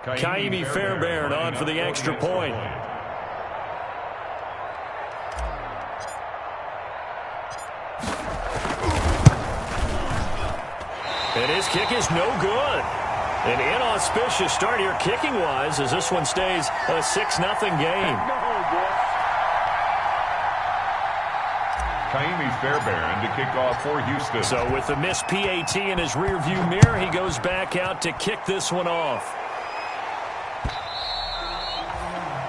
Kaimi Fairbairn on for the extra point. And his kick is no good. An inauspicious start here kicking-wise as this one stays a 6-0 game. Kaimi Fairbairn to kick off for Houston. So with the missed PAT in his rearview mirror, he goes back out to kick this one off.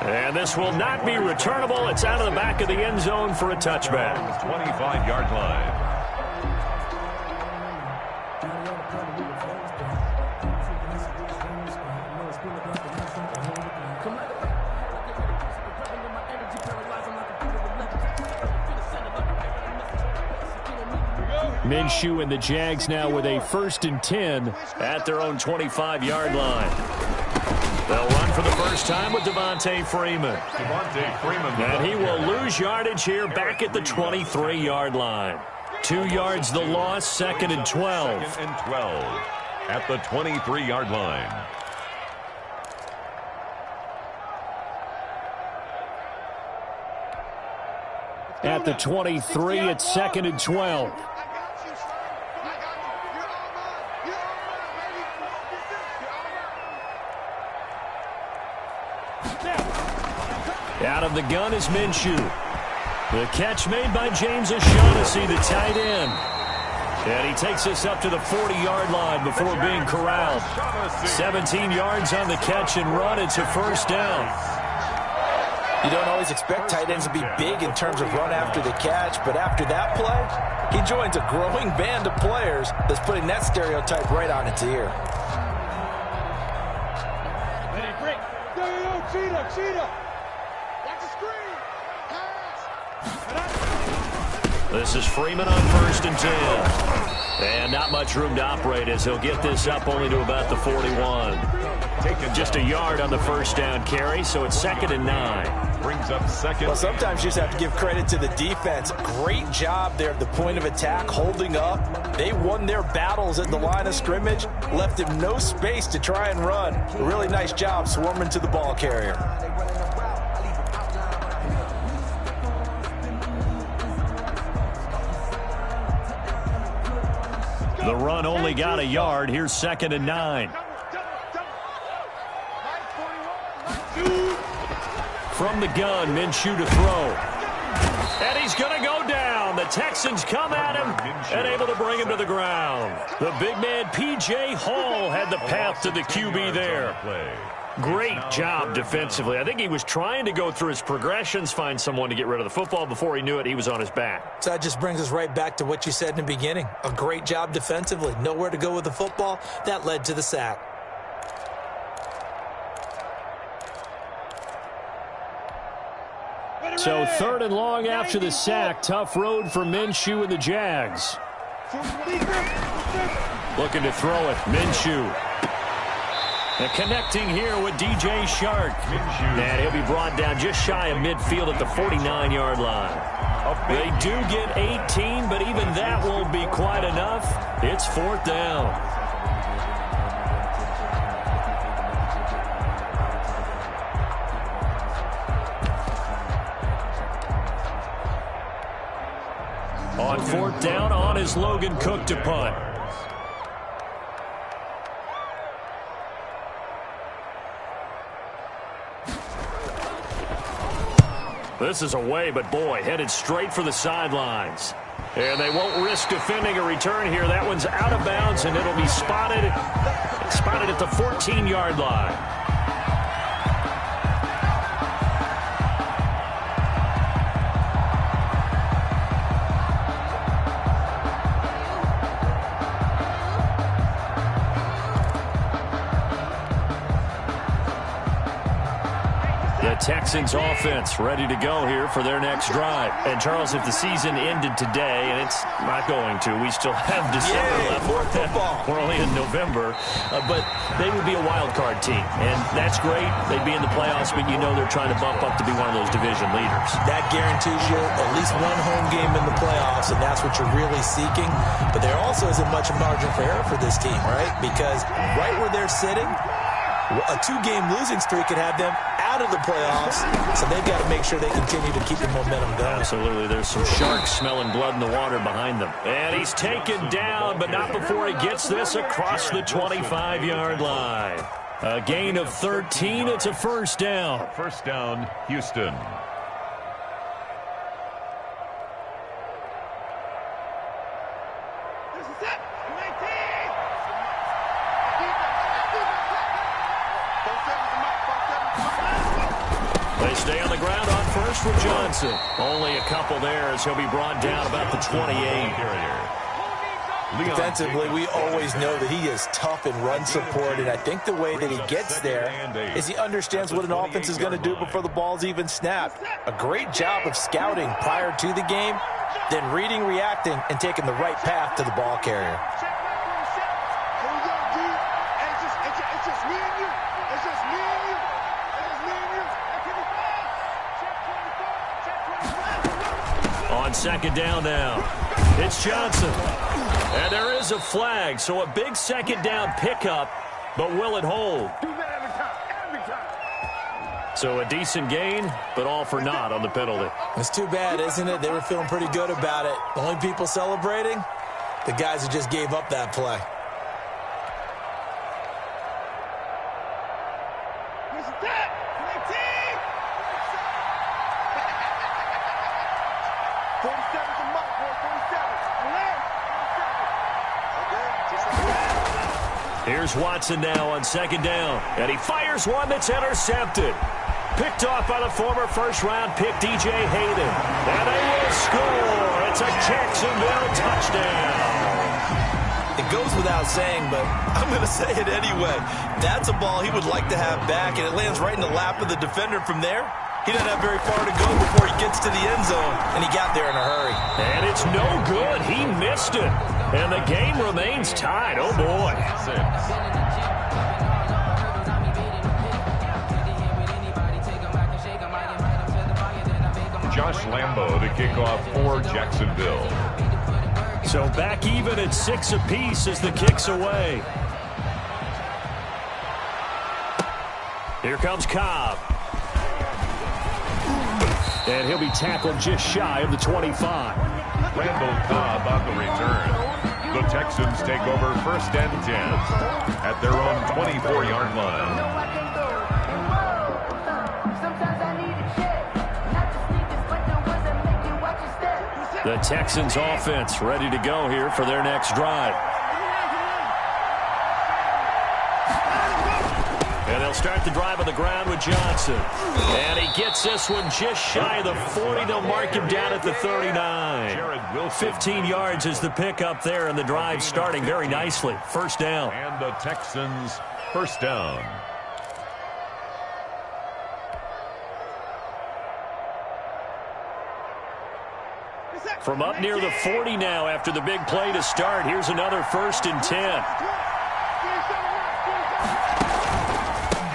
And this will not be returnable. It's out of the back of the end zone for a touchback. 25-yard line. Minshew and the Jags now with a 1st and 10 at their own 25-yard line. They'll run for the first time with Devontae Freeman. And he will lose yardage here back at the 23-yard line. 2 yards the loss, 2nd and 12. 2nd and 12 at the 23-yard line. At the 23, it's 2nd and 12. Out of the gun is Minshew. The catch made by James O'Shaughnessy, the tight end. And he takes us up to the 40-yard line before being corralled. 17 yards on the catch and run. It's a first down. You don't always expect tight ends to be big in terms of run after the catch, but after that play, he joins a growing band of players that's putting that stereotype right on its ear. Cheetah! This is Freeman on 1st and 10. And not much room to operate as he'll get this up only to about the 41. Just a yard on the first down carry, so it's 2nd and 9. Brings up 2nd. Well, sometimes you just have to give credit to the defense. Great job there at the point of attack, holding up. They won their battles at the line of scrimmage, left him no space to try and run. A really nice job swarming to the ball carrier. The run only got a yard. Here's 2nd and 9. From the gun, Minshew to throw. And he's going to go down. The Texans come at him and able to bring him to the ground. The big man, P.J. Hall, had the path to the QB there. Great job defensively. I think he was trying to go through his progressions, find someone to get rid of the football. Before he knew it, he was on his back. So that just brings us right back to what you said in the beginning. A great job defensively. Nowhere to go with the football. That led to the sack. So 3rd and long after the sack. Tough road for Minshew and the Jags. Looking to throw it. Minshew. And connecting here with DJ Shark. And he'll be brought down just shy of midfield at the 49-yard line. They do get 18, but even that won't be quite enough. It's 4th down. On 4th down, on is Logan Cook to punt. This is away, but boy, headed straight for the sidelines. And they won't risk defending a return here. That one's out of bounds, and it'll be spotted at the 14-yard line. Texans offense ready to go here for their next drive. And, Charles, if the season ended today, and it's not going to, we still have December left. More football. We're only in November. But they would be a wild card team. And that's great. They'd be in the playoffs, but you know they're trying to bump up to be one of those division leaders. That guarantees you at least one home game in the playoffs, and that's what you're really seeking. But there also isn't much margin for error for this team, right? Because right where they're sitting, A 2-game losing streak could have them out of the playoffs, so they've got to make sure they continue to keep the momentum going. Absolutely. There's some sharks smelling blood in the water behind them. And he's taken down, but not before he gets this across the 25-yard line. A gain of 13. It's a first down. First down, Houston. They stay on the ground on first with Johnson. Only a couple there as he'll be brought down about the 28. Defensively, we always know that he is tough in run support, and I think the way that he gets there is he understands what an offense is going to do before the ball's even snapped. A great job of scouting prior to the game, then reading, reacting, and taking the right path to the ball carrier. On second down now, it's Johnson. And there is a flag, so a big second down pickup, but will it hold? So a decent gain, but all for naught on the penalty. It's too bad, isn't it? They were feeling pretty good about it. The only people celebrating, the guys who just gave up that play. Here's Watson now on second down, and he fires one that's intercepted. Picked off by the former first-round pick, DJ Hayden. And they will score. It's a Jacksonville touchdown. It goes without saying, but I'm going to say it anyway. That's a ball he would like to have back, and it lands right in the lap of the defender from there. He doesn't have very far to go before he gets to the end zone, and he got there in a hurry. And it's no good. He missed it. And the game remains tied. Oh, boy. Josh Lambo to kick off for Jacksonville. So back even at 6 apiece as the kick's away. Here comes Cobb. And he'll be tackled just shy of the 25. Randall Cobb on the return. The Texans take over first and 10 at their own 24-yard line. The Texans offense ready to go here for their next drive. And they'll start the drive on the ground with Johnson. And he gets this one just shy of the 40. They'll mark him down at the 39. 15 yards is the pickup there, and the drive starting very nicely. First down. And the Texans first down. From up near the 40 now after the big play to start. Here's another 1st and 10.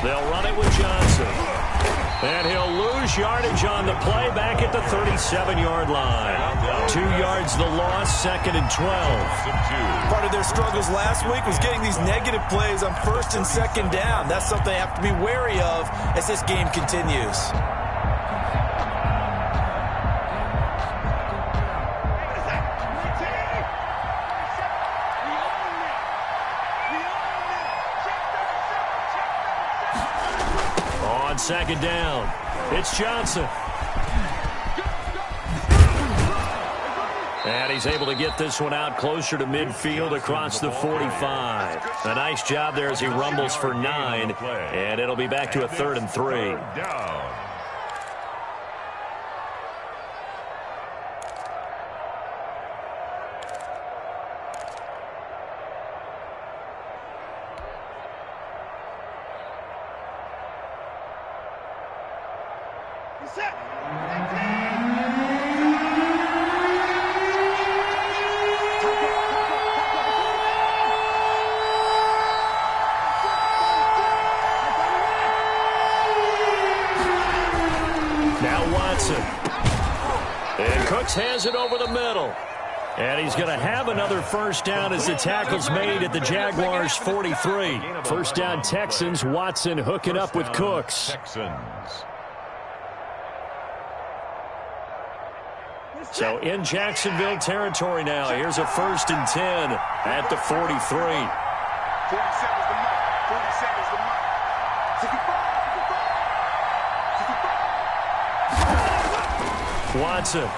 They'll run it with Johnson. And he'll lose yardage on the play back at the 37-yard line. 2 yards the loss, 2nd and 12. Part of their struggles last week was getting these negative plays on 1st and 2nd down. That's something they have to be wary of as this game continues. Second down. It's Johnson. And he's able to get this one out closer to midfield across the 45. A nice job there as he rumbles for 9. And it'll be back to a 3rd and 3. Now Watson. And Cooks has it over the middle. And he's going to have another first down as the tackle's made at the Jaguars' 43. First down Texans. Watson hooking up with Cooks. Texans. So in Jacksonville territory now. Here's a 1st and 10 at the 43. 47's the mark. 47's the mark. 65. Watson.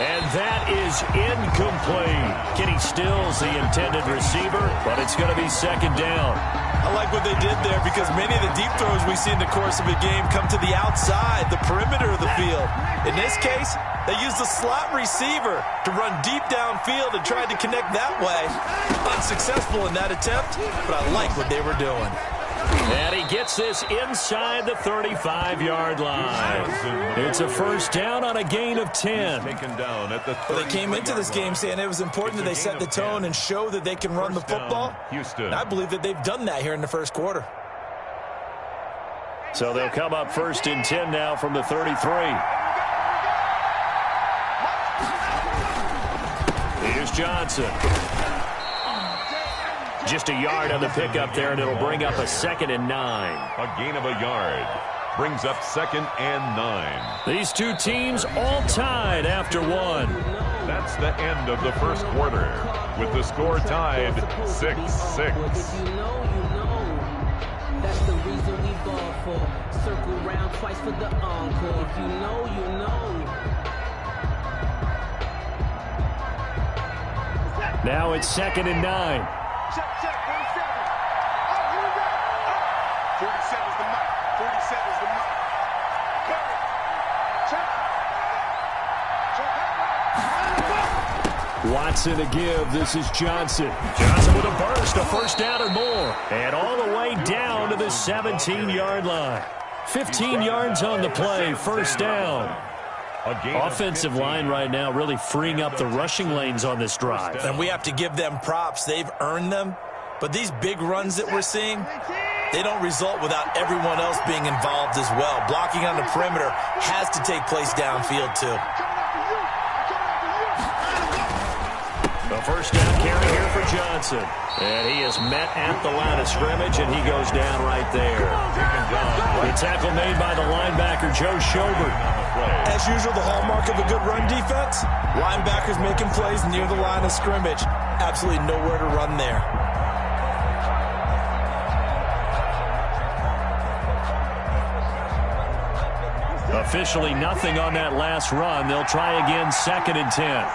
And that is incomplete. Kenny Stills, the intended receiver, but it's going to be 2nd down. I like what they did there because many of the deep throws we see in the course of a game come to the outside, the perimeter of the field. In this case, they used the slot receiver to run deep downfield and tried to connect that way. Unsuccessful in that attempt, but I like what they were doing. And he gets this inside the 35-yard line. It's a first down on a gain of 10. Taken down at the Well, they came into this game saying it was important that they set the tone and show that they can run the football. Houston. And I believe that they've done that here in the first quarter. So they'll come up 1st and 10 now from the 33. Here's Johnson. Just a yard on the pickup there, and it'll bring up a 2nd and 9. A gain of a yard. Brings up 2nd and 9. These two teams all tied after one. That's the end of the first quarter, with the score tied 6-6. That's the reason we ball for. Circle round twice for the encore. If you know, you know. Now it's 2nd and 9. Check, 47. Oh, here we go. 47's the mark. 47's the mark. Carry. Check. Watson to give. This is Johnson. Johnson with a burst, a first down or more. And all the way down to the 17-yard line. 15 yards on the play, first down. Offensive line right now really freeing up the rushing lanes on this drive. And we have to give them props. They've earned them. But these big runs that we're seeing, they don't result without everyone else being involved as well. Blocking on the perimeter has to take place downfield too. A first down carry here for Johnson. And he is met at the line of scrimmage, and he goes down right there. The tackle made by the linebacker, Joe Schobert. As usual, the hallmark of a good run defense, linebackers making plays near the line of scrimmage. Absolutely nowhere to run there. Officially nothing on that last run. They'll try again, 2nd and 10.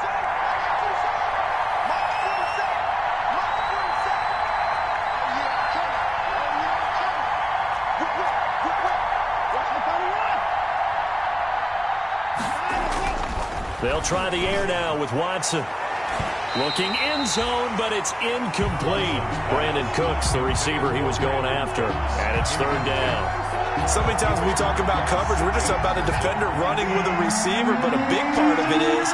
They'll try the air now with Watson. Looking end zone, but it's incomplete. Brandon Cooks, the receiver he was going after. And it's 3rd down. So many times when we talk about coverage, we're just about a defender running with a receiver, but a big part of it is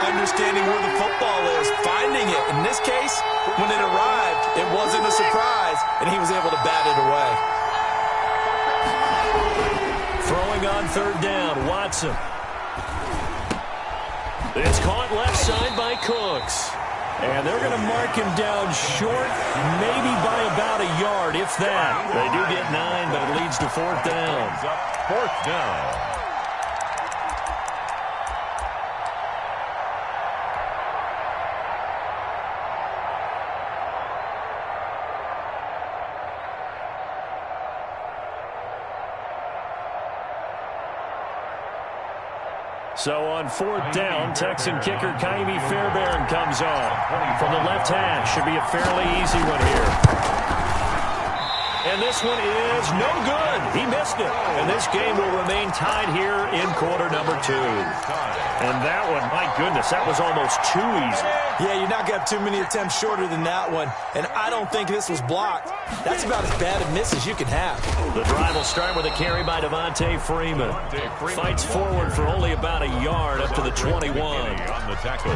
understanding where the football is, finding it. In this case, when it arrived, it wasn't a surprise, and he was able to bat it away. Throwing on 3rd down, Watson. It's caught left side by Cooks. And they're going to mark him down short, maybe by about a yard, if that. They do get 9, but it leads to 4th down. 4th down. So on 4th down, Texan kicker Kaimi Fairbairn comes on. From the left hash, should be a fairly easy one here. And this one is no good. He missed it. And this game will remain tied here in quarter number 2. And that one, my goodness, that was almost too easy. Yeah, you're not going to have too many attempts shorter than that one. And I don't think this was blocked. That's about as bad a miss as you can have. The drive will start with a carry by Devontae Freeman. Fights forward for only about a yard up to the 21. On the tackle.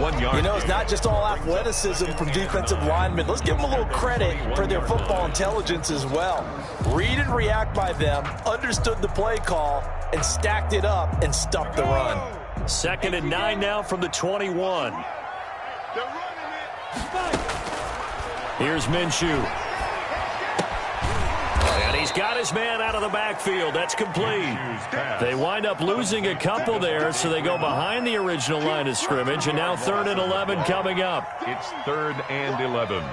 1 yard. You know, it's not just all athleticism from defensive linemen. Let's give them a little credit for their football intelligence as well. Read and react by them, understood the play call, and stacked it up and stuffed the run. 2nd and 9 now from the 21. Here's Minshew. And he's got his man out of the backfield. That's complete. They wind up losing a couple there, so they go behind the original line of scrimmage, and now 3rd and 11 coming up. It's 3rd and 11.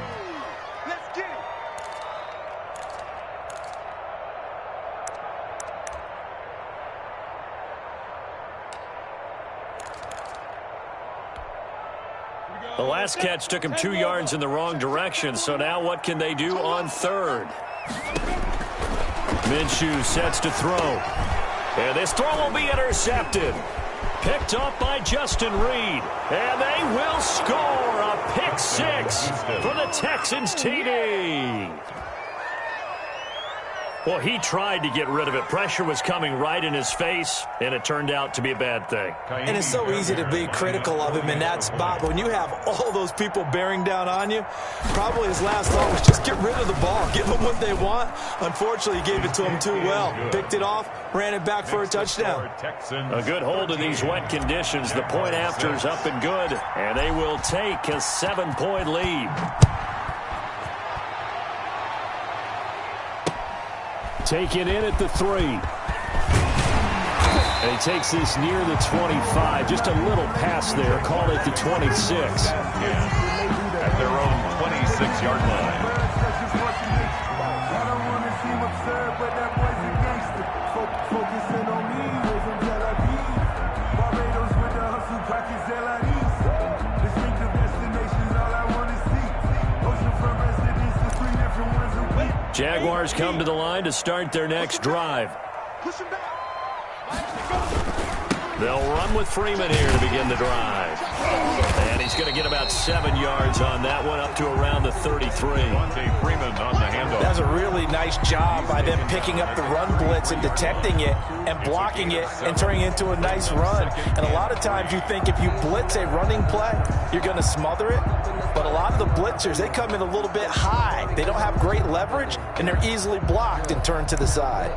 The last catch took him 2 yards in the wrong direction, so now what can they do on 3rd? Minshew sets to throw. And this throw will be intercepted. Picked up by Justin Reed. And they will score a pick 6 for the Texans TD. Well, he tried to get rid of it. Pressure was coming right in his face, and it turned out to be a bad thing. And it's so easy to be critical of him in that spot. But when you have all those people bearing down on you, probably his last thought was just get rid of the ball. Give them what they want. Unfortunately, he gave it to them too well. Picked it off, ran it back for a touchdown. A good hold in these wet conditions. The point after is up and good, and they will take a 7-point lead. Taken in at the 3. And he takes this near the 25. Just a little pass there. Call it the 26. At their own 26-yard line. Jaguars come to the line to start their next drive. They'll run with Freeman here to begin the drive. And he's going to get about 7 yards on that one, up to around the 33. Freeman on the handoff. That's a really nice job by them picking up the run blitz and detecting it and blocking it and turning it into a nice run. And a lot of times you think if you blitz a running play, you're going to smother it. But a lot of the blitzers, they come in a little bit high. They don't have great leverage, and they're easily blocked and turned to the side.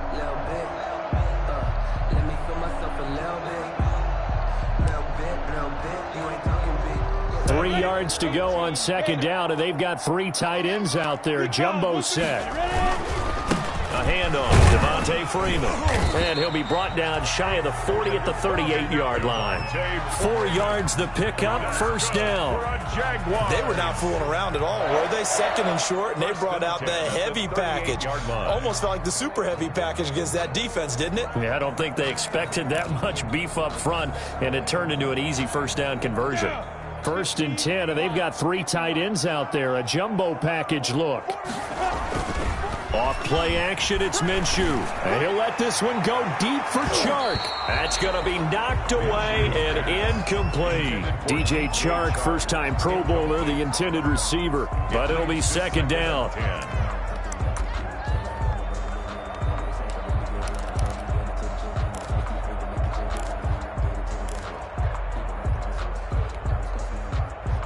3 yards to go on 2nd down, and they've got 3 tight ends out there. Jumbo set. A handoff, Devontae Freeman. And he'll be brought down shy of the 40 at the 38-yard line. 4 yards the pickup, 1st down. They were not fooling around at all, were they? 2nd and short, and they brought out the heavy package. Almost felt like the super heavy package against that defense, didn't it? Yeah, I don't think they expected that much beef up front, and it turned into an easy 1st down conversion. 1st and 10, and they've got 3 tight ends out there. A jumbo package look. Off play action, it's Minshew. And he'll let this one go deep for Chark. That's going to be knocked away and incomplete. DJ Chark, first-time Pro Bowler, the intended receiver. But it'll be 2nd down.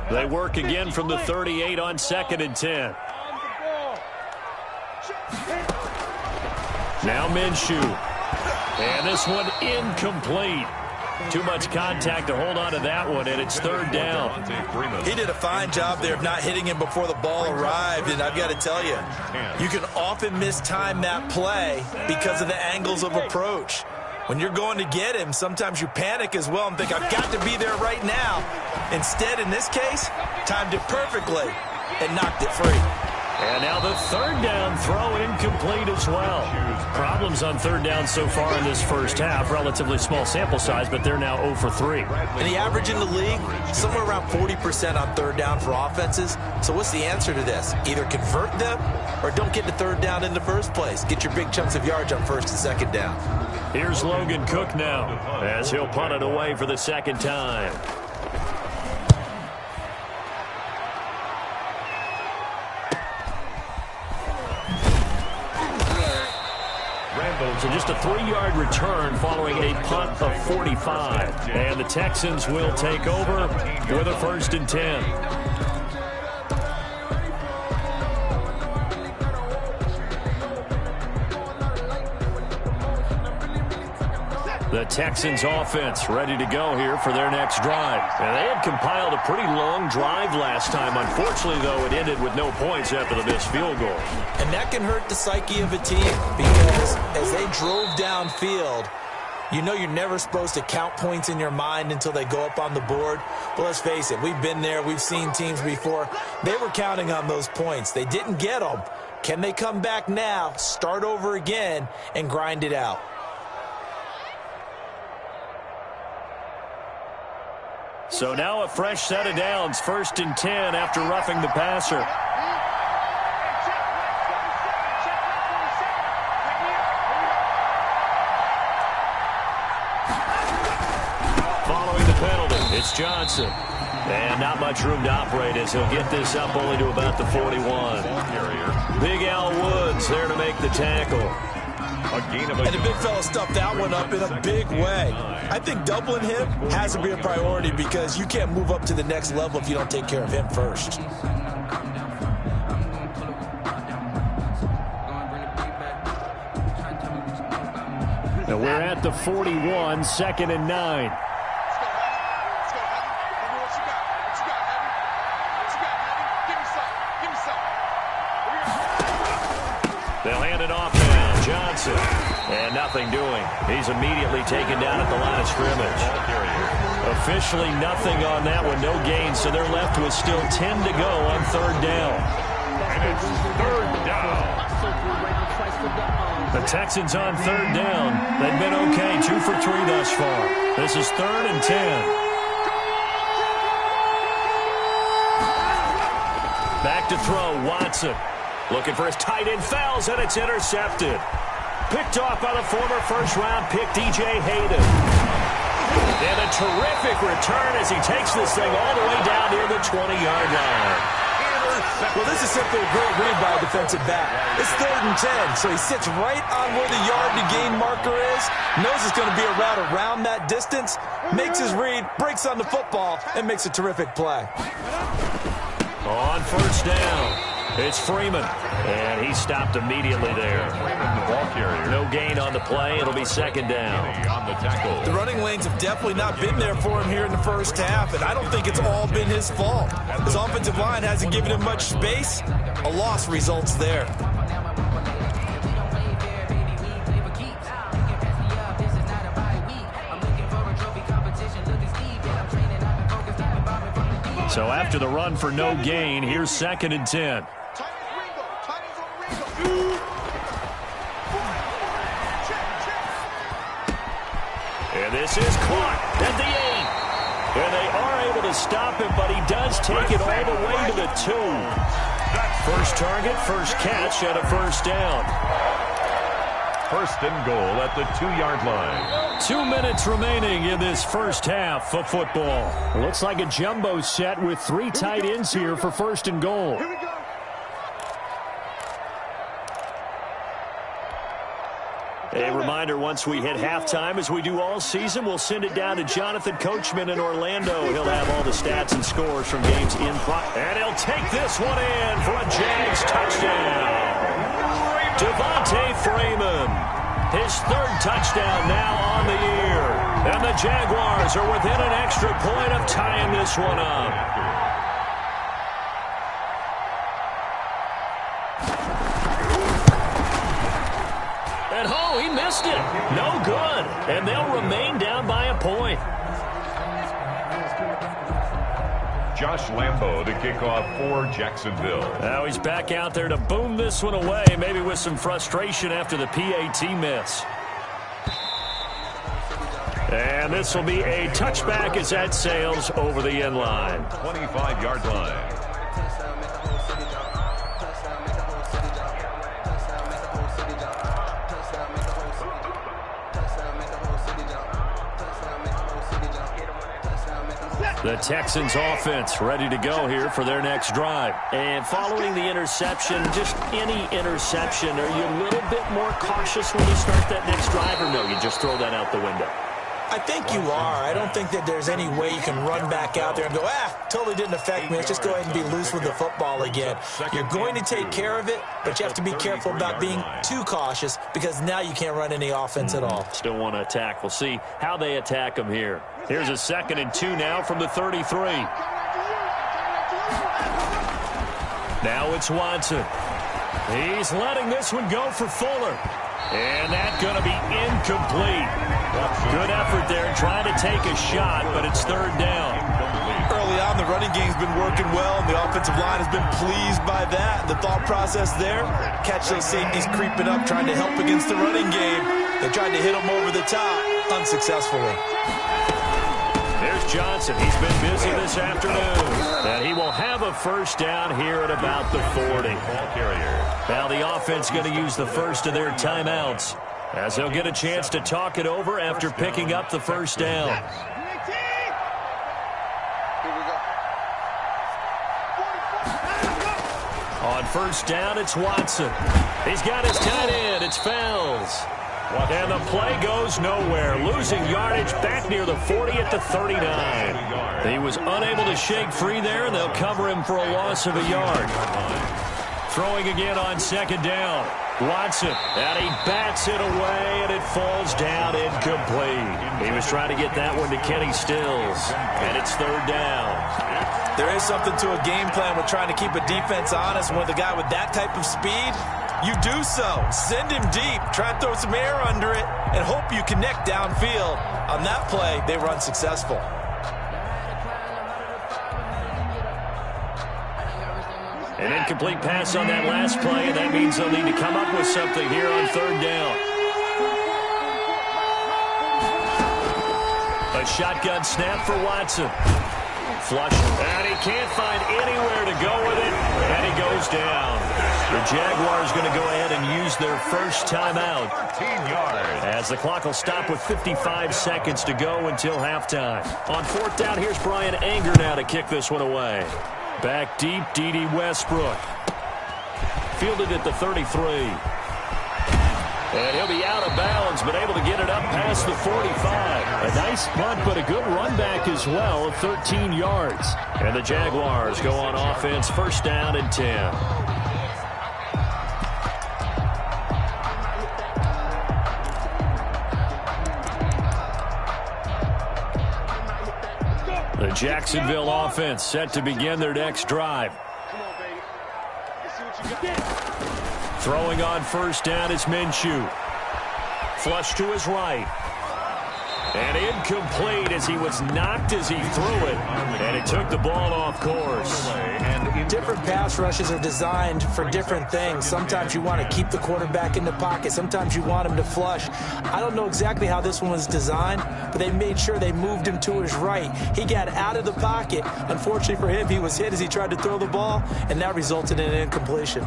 They work again from the 38 on 2nd and 10. Now Minshew. And this one incomplete. Too much contact to hold on to that one, and it's 3rd down. He did a fine job there of not hitting him before the ball arrived, and I've got to tell you, you can often mistime that play because of the angles of approach. When you're going to get him, sometimes you panic as well and think, I've got to be there right now. Instead, in this case, timed it perfectly and knocked it free. And now the 3rd down throw incomplete as well. Problems on 3rd down so far in this first half. Relatively small sample size, but they're now 0 for 3. And the average in the league, somewhere around 40% on 3rd down for offenses. So what's the answer to this? Either convert them or don't get to 3rd down in the first place. Get your big chunks of yards on 1st and 2nd down. Here's Logan Cook now as he'll punt it away for the 2nd time. So just a 3-yard return following a punt of 45. And the Texans will take over with a 1st and 10. The Texans offense ready to go here for their next drive. And they had compiled a pretty long drive last time. Unfortunately, though, it ended with no points after the missed field goal. And that can hurt the psyche of a team because as they drove downfield, you know you're never supposed to count points in your mind until they go up on the board. But let's face it, we've been there. We've seen teams before. They were counting on those points. They didn't get them. Can they come back now, start over again, and grind it out? So now a fresh set of downs, 1st and 10 after roughing the passer. Following the penalty, it's Johnson. And not much room to operate as he'll get this up only to about the 41. Big Al Woods there to make the tackle. And the big fella stuffed that one up in a big way. I think doubling him has to be a priority because you can't move up to the next level if you don't take care of him first. And we're at the 41, 2nd and 9. They'll hand it off now. Johnson. And nothing doing. He's immediately taken down at the line of scrimmage. Officially nothing on that one. No gain. So they're left with still 10 to go on 3rd down. And it's 3rd down. The Texans on 3rd down. They've been okay. 2 for 3 thus far. This is 3rd and 10. Back to throw. Watson. Looking for his tight end, fouls, and it's intercepted. Picked off by the former first-round pick, DJ Hayden. And a terrific return as he takes this thing all the way down near the 20-yard line. Well, this is simply a great read by a defensive back. It's 3rd and 10, so he sits right on where the yard-to-gain marker is, knows it's going to be a route around that distance, makes his read, breaks on the football, and makes a terrific play. On 1st down. It's Freeman, and he stopped immediately there. The ball carrier. No gain on the play. It'll be 2nd down. On the tackle. The running lanes have definitely not been there for him here in the first half, and I don't think it's all been his fault. His offensive line hasn't given him much space. A loss results there. So after the run for no gain, here's 2nd and 10. And this is caught at the 8. And they are able to stop him, but he does take it all the way to the 2. First target, first catch, and a 1st down. 1st and goal at the 2-yard line. 2 minutes remaining in this first half of football. Looks like a jumbo set with 3 tight ends here for 1st and goal. A reminder, once we hit halftime, as we do all season, we'll send it down to Jonathan Coachman in Orlando. He'll have all the stats and scores from games in progress. And he'll take this one in for a Jags touchdown. Devontae Freeman, his 3rd touchdown now on the year. And the Jaguars are within an extra point of tying this one up. And oh, he missed it. No good. And they'll remain down by a point. Josh Lambo to kick off for Jacksonville. Now he's back out there to boom this one away, maybe with some frustration after the PAT miss. And this will be a touchback as that sails over the end line. 25-yard line. The Texans offense ready to go here for their next drive. And following the interception, just any interception, are you a little bit more cautious when you start that next drive, or no, you just throw that out the window? I think you are. I don't think that there's any way you can run back out there and go, totally didn't affect me. Let's just go ahead and be loose with the football again. You're going to take care of it, but you have to be careful about being too cautious because now you can't run any offense at all. Still want to attack. We'll see how they attack him here. Here's a 2nd and 2 now from the 33. Now it's Watson. He's letting this one go for Fuller. And that's going to be incomplete. Good effort there trying to take a shot, but it's 3rd down. Early on, the running game's been working well, and the offensive line has been pleased by that. The thought process there, catch those safeties creeping up, trying to help against the running game. They tried to hit them over the top, unsuccessfully. There's Johnson. He's been busy this afternoon. And he will have a 1st down here at about the 40. Now the offense going to use the first of their timeouts as they'll get a chance to talk it over after picking up the 1st down. On 1st down, it's Watson. He's got his tight end. It's Fells. And the play goes nowhere. Losing yardage back near the 40 at the 39. He was unable to shake free there, and they'll cover him for a loss of a yard. Throwing again on 2nd down. Watson, and he bats it away, and it falls down incomplete. He was trying to get that one to Kenny Stills, and it's 3rd down. There is something to a game plan with trying to keep a defense honest. With a guy with that type of speed, you do so. Send him deep. Try to throw some air under it and hope you connect downfield. On that play, they were unsuccessful. An incomplete pass on that last play, and that means they'll need to come up with something here on 3rd down. A shotgun snap for Watson. Flush, and he can't find anywhere to go with it, and he goes down. The Jaguars going to go ahead and use their first timeout as the clock will stop with 55 seconds to go until halftime. On 4th down, here's Brian Anger now to kick this one away. Back deep, D.D. Westbrook. Fielded at the 33. And he'll be out of bounds, but able to get it up past the 45. A nice punt, but a good run back as well of 13 yards. And the Jaguars go on offense, 1st down and 10. The Jacksonville offense set to begin their next drive. Throwing on 1st down is Minshew. Flush to his right. And incomplete as he was knocked as he threw it. And it took the ball off course. Different pass rushes are designed for different things. Sometimes you want to keep the quarterback in the pocket. Sometimes you want him to flush. I don't know exactly how this one was designed, but they made sure they moved him to his right. He got out of the pocket. Unfortunately for him, he was hit as he tried to throw the ball, and that resulted in an incompletion.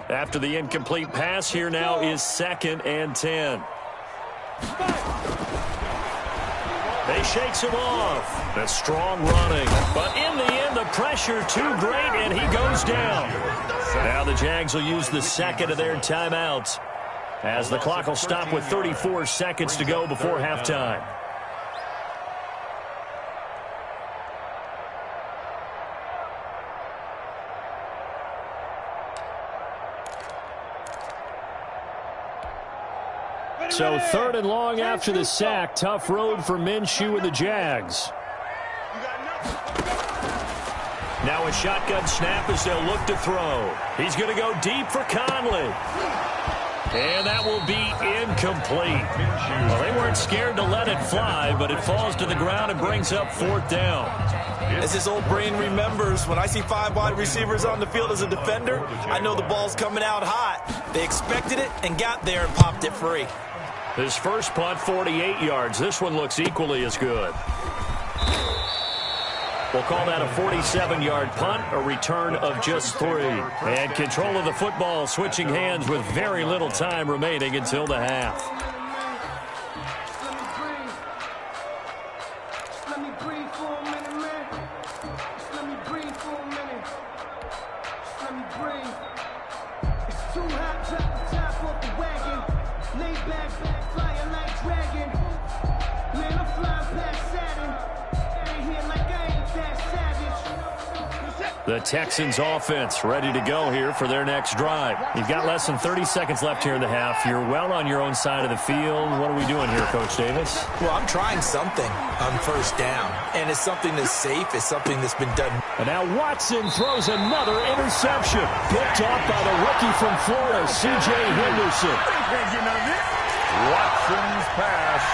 After the incomplete pass, here now is 2nd and 10. They shakes him off. A strong running. But in the end, the pressure too great, and he goes down. Now the Jags will use the 2nd of their timeouts as the clock will stop with 34 seconds to go before halftime. So 3rd and long after the sack. Tough road for Minshew and the Jags. Now a shotgun snap as they'll look to throw. He's going to go deep for Conley. And that will be incomplete. Well, they weren't scared to let it fly, but it falls to the ground and brings up 4th down. As his old brain remembers, when I see 5 wide receivers on the field as a defender, I know the ball's coming out hot. They expected it and got there and popped it free. His first punt, 48 yards. This one looks equally as good. We'll call that a 47-yard punt, a return of just 3. And control of the football switching hands with very little time remaining until the half. let me breathe. It's too hot, drop the top off the wagon. Lay back, flying like dragon. Man, I'm flying past Saturn. Ain't here like I ain't that savage. The Texans offense ready to go here for their next drive. You've got less than 30 seconds left here in the half. You're well on your own side of the field. What are we doing here, Coach Davis? Well, I'm trying something on first down, and it's something that's safe. It's something that's been done. And now Watson throws another interception. Picked off by the rookie from Florida, C.J. Henderson. Watson's pass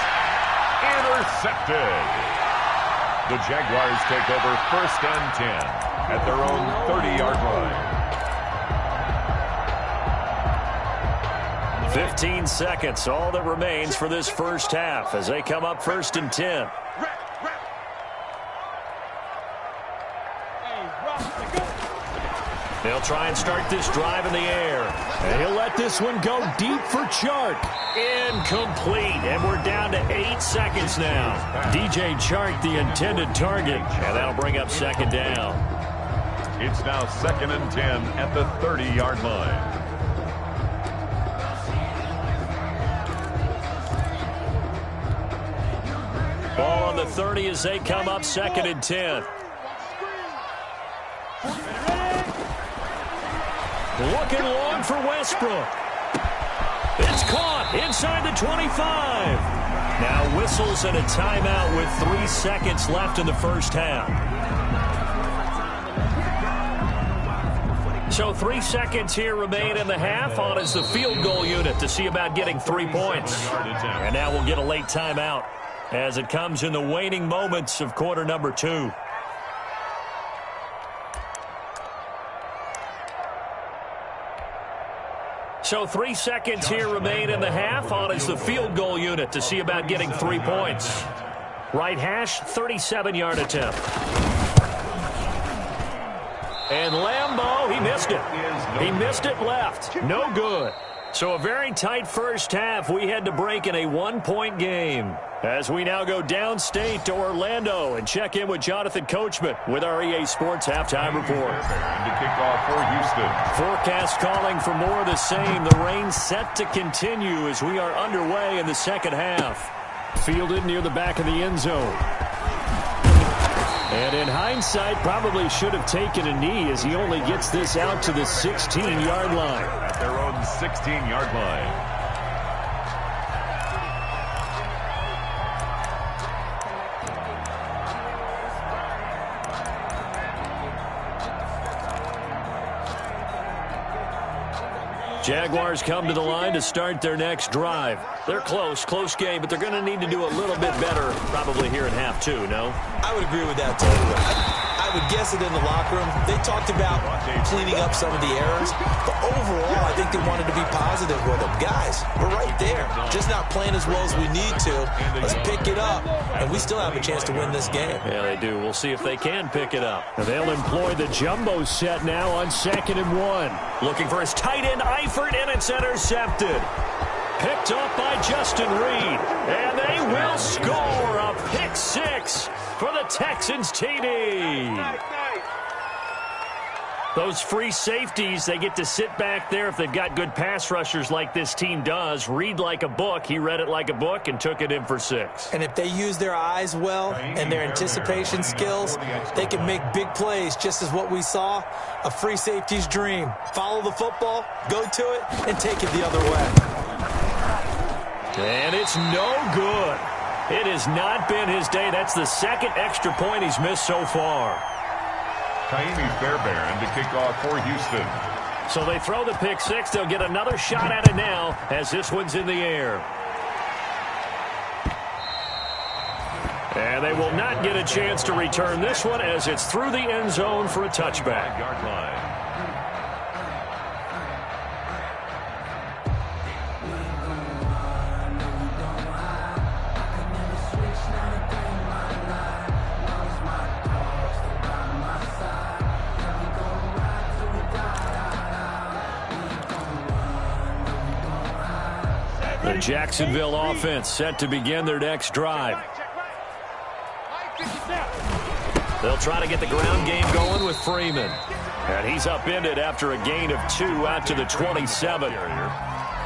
intercepted. The Jaguars take over 1st and 10 at their own 30-yard line. 15 seconds, all that remains for this first half as they come up 1st and 10. They'll try and start this drive in the air. And he'll let this one go deep for Chark. Incomplete. And we're down to 8 seconds now. DJ Chark, the intended target. And that'll bring up 2nd down. It's now 2nd and 10 at the 30-yard line. Ball on the 30 as they come up 2nd and 10. Looking long for Westbrook. It's caught inside the 25. Now whistles and a timeout with 3 seconds left in the first half. So 3 seconds here remain in the half. On is the field goal unit to see about getting 3 points. And now we'll get a late timeout as it comes in the waning moments of quarter number 2. So 3 seconds here remain in the half. On is the field goal unit to see about getting 3 points. Right hash, 37-yard attempt. And Lambeau, he missed it. He missed it left. No good. So a very tight first half. We had to break in a 1-point game. As we now go downstate to Orlando and check in with Jonathan Coachman with our EA Sports Halftime Report. And to kick off for Houston. Forecast calling for more of the same. The rain set to continue as we are underway in the second half. Fielded near the back of the end zone. And in hindsight, probably should have taken a knee as he only gets this out to the 16-yard line. At their own 16-yard line. Jaguars come to the line to start their next drive. They're close game, but they're going to need to do a little bit better probably here in half 2, no? I would agree with that totally. I would guess it in the locker room. They talked about cleaning up some of the errors, but overall, I think they wanted to be positive with them. Guys, we're right there. Just not playing as well as we need to. Let's pick it up, and we still have a chance to win this game. Yeah, they do. We'll see if they can pick it up. And they'll employ the jumbo set now on 2nd and 1. Looking for his tight end, Eifert, and it's intercepted. Picked up by Justin Reed. And they will score a pick 6 for the Texans TD. Those free safeties, they get to sit back there if they've got good pass rushers like this team does. Read like a book. He read it like a book and took it in for 6. And if they use their eyes well and their anticipation skills, they can make big plays, just as what we saw, a free safety's dream. Follow the football, go to it, and take it the other way. And it's no good. It has not been his day. That's the 2nd extra point he's missed so far. Kaimi Fairbairn to kick off for Houston. So they throw the pick 6. They'll get another shot at it now as this one's in the air. And they will not get a chance to return this one as it's through the end zone for a touchback. Yard line. The Jacksonville offense set to begin their next drive. They'll try to get the ground game going with Freeman. And he's upended after a gain of 2 out to the 27.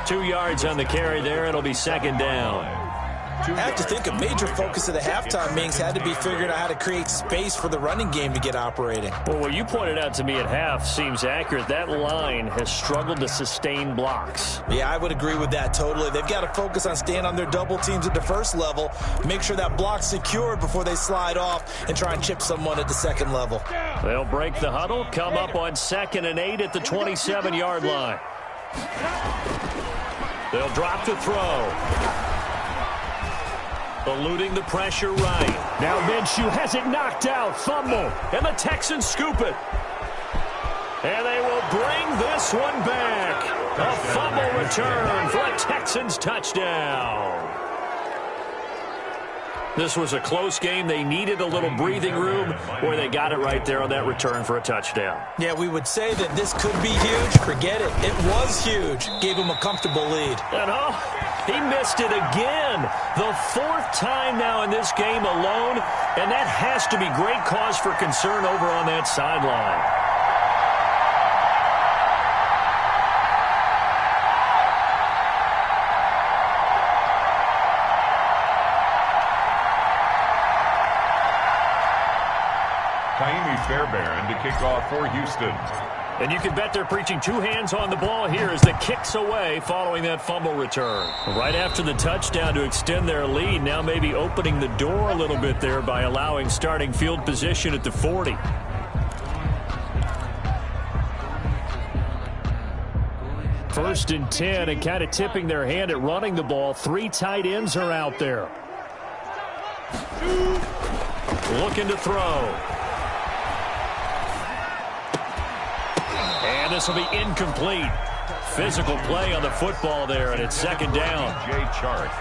2 yards on the carry there. It'll be second down. I have to think a major focus of the halftime meetings had to be figuring out how to create space for the running game to get operating. Well, what you pointed out to me at half seems accurate. That line has struggled to sustain blocks. Yeah, I would agree with that totally. They've got to focus on staying on their double teams at the first level, make sure that block's secured before they slide off and try and chip someone at the second level. They'll break the huddle, come up on 2nd and 8 at the 27-yard line. They'll drop to throw. Eluding the pressure right. Now Minshew has it knocked out. Fumble. And the Texans scoop it. And they will bring this one back. A fumble return for a Texans touchdown. This was a close game. They needed a little breathing room, where they got it right there on that return for a touchdown. Yeah, we would say that this could be huge. Forget it. It was huge. Gave him a comfortable lead. And he missed it again. The 4th time now in this game alone, and that has to be great cause for concern over on that sideline. Fairbairn to kick off for Houston. And you can bet they're preaching 2 hands on the ball here as the kick's away following that fumble return. Right after the touchdown to extend their lead, now maybe opening the door a little bit there by allowing starting field position at the 40. First and 10, and kind of tipping their hand at running the ball. 3 tight ends are out there. Looking to throw. And this will be incomplete. Physical play on the football there, and it's second down.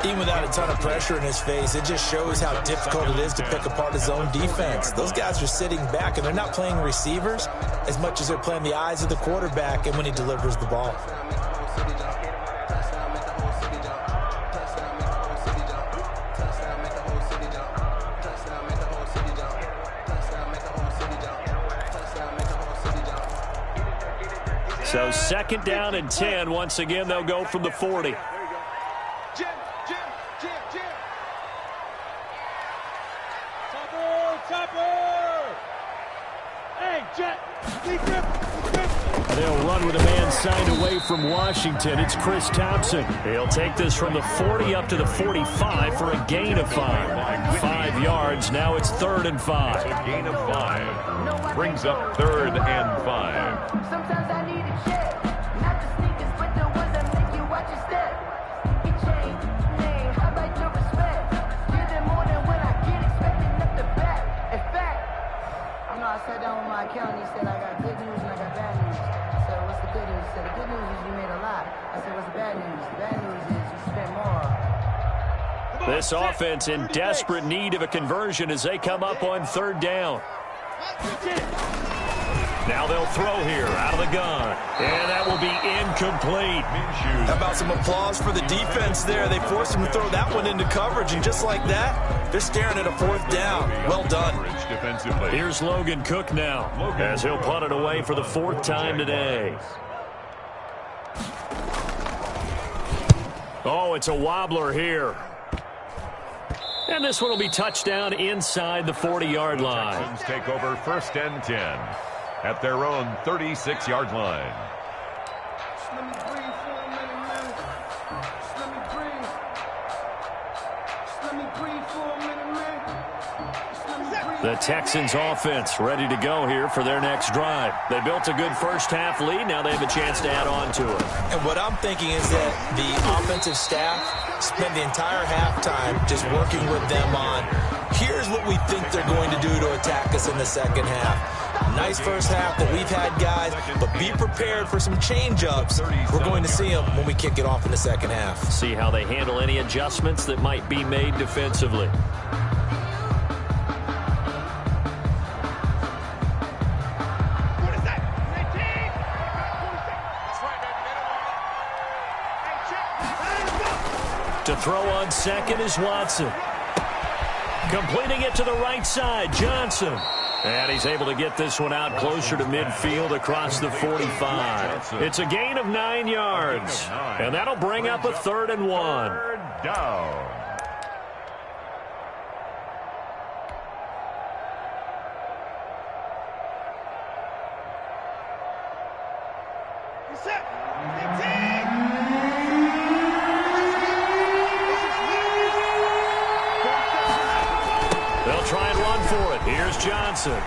Even without a ton of pressure in his face, it just shows how difficult it is to pick apart his own defense. Those guys are sitting back, and they're not playing receivers as much as they're playing the eyes of the quarterback and when he delivers the ball. So second down and 10. Once again, they'll go from the 40. Jim. Topper! Hey, Jet, They'll run with a man signed away from Washington. It's Chris Thompson. He'll take this from the 40 up to the 45 for a gain of 5. 5 yards. Now it's 3rd and 5. A gain of 5. Brings up 3rd and 5. Sometimes I need a check. Not the sneakers, but the ones that make you watch your step. He changed name. How about your respect? Give them more than what I get, expecting up the back. In fact, I sat down with my accountant. He said, I got good news and I got bad news. I said, what's the good news? He said, the good news is you made a lot. I said, what's the bad news? The bad news is you spent more. This offense in desperate need of a conversion as they come up on 3rd down. Now they'll throw here out of the gun. And that will be incomplete. How about some applause for the defense there? They forced him to throw that one into coverage, and just like that, they're staring at a 4th down. Well done. Here's Logan Cook now as he'll punt it away for the 4th time today. Oh, it's a wobbler here. And this one will be touchdown inside the 40-yard line. Texans take over 1st and 10 at their own 36-yard line. Let me breathe for a minute, man. Let me breathe. Let me breathe for a minute, man. Let me breathe. The Texans offense ready to go here for their next drive. They built a good first-half lead. Now they have a chance to add on to it. And what I'm thinking is that the offensive staff spent the entire halftime just working with them on, here's what we think they're going to do to attack us in the second half. Nice first half that we've had, guys, but be prepared for some change-ups. We're going to see them when we kick it off in the second half. See how they handle any adjustments that might be made defensively. To throw on 2nd is Watson. Completing it to the right side, Johnson. And he's able to get this one out closer to midfield across the 45. It's a gain of 9 yards. And that'll bring up a 3rd and 1. Third down. They'll try and run for it. Here's Johnson.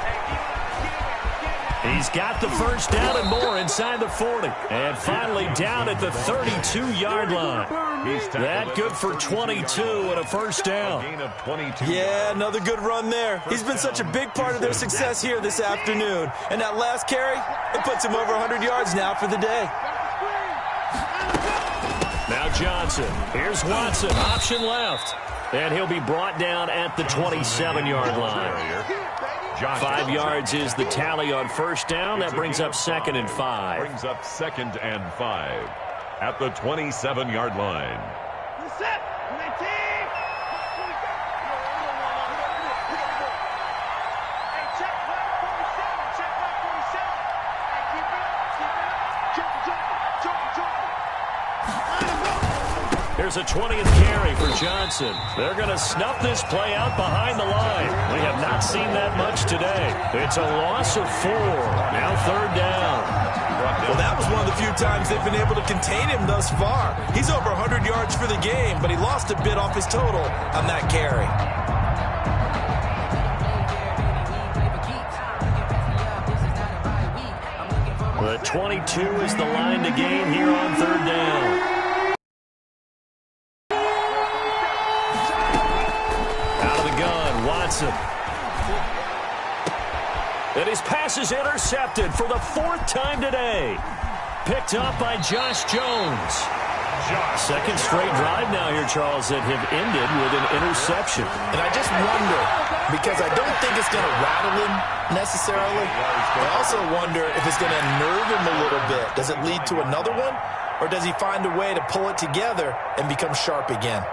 He's got the first down and more inside the 40. And finally down at the 32-yard line. That good for 22 and a first down. Yeah, another good run there. He's been such a big part of their success here this afternoon. And that last carry, it puts him over 100 yards now for the day. Now Johnson. Here's Watson. Option left. And he'll be brought down at the 27-yard line. 5 yards is the tally on first down. That brings up 2nd and 5. Brings up 2nd and 5 at the 27-yard line. Here's a 20th carry for Johnson. They're going to snuff this play out behind the line. We have not seen that much today. It's a loss of 4. Now 3rd down. Well, that was one of the few times they've been able to contain him thus far. He's over 100 yards for the game, but he lost a bit off his total on that carry. The 22 is the line to gain here on 3rd down. And his pass is intercepted for the 4th time today. Picked up by Josh Jones. Second straight drive now here, Charles, that have ended with an interception. And I just wonder, because I don't think it's going to rattle him necessarily, I also wonder if it's going to nerve him a little bit. Does it lead to another one, or does he find a way to pull it together and become sharp again?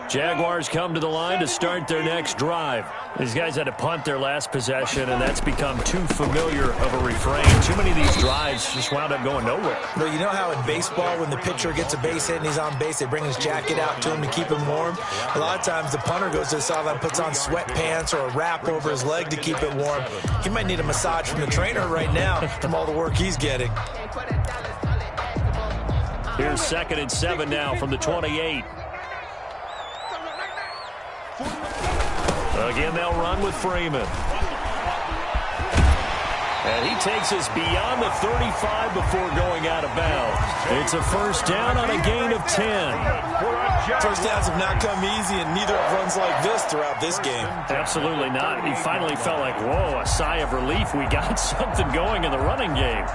Jaguars come to the line to start their next drive. These guys had to punt their last possession, and that's become too familiar of a refrain. Too many of these drives just wound up going nowhere. Well, you know how in baseball, when the pitcher gets a base hit and he's on base, they bring his jacket out to him to keep him warm? A lot of times the punter goes to the sideline, puts on sweatpants or a wrap over his leg to keep it warm. He might need a massage from the trainer right now from all the work he's getting. Here's 2nd and 7 now from the 28. Again, they'll run with Freeman. And he takes us beyond the 35 before going out of bounds. It's a first down on a gain of 10. First downs have not come easy, and neither have runs like this throughout this game. Absolutely not. He finally felt like, whoa, a sigh of relief. We got something going in the running game.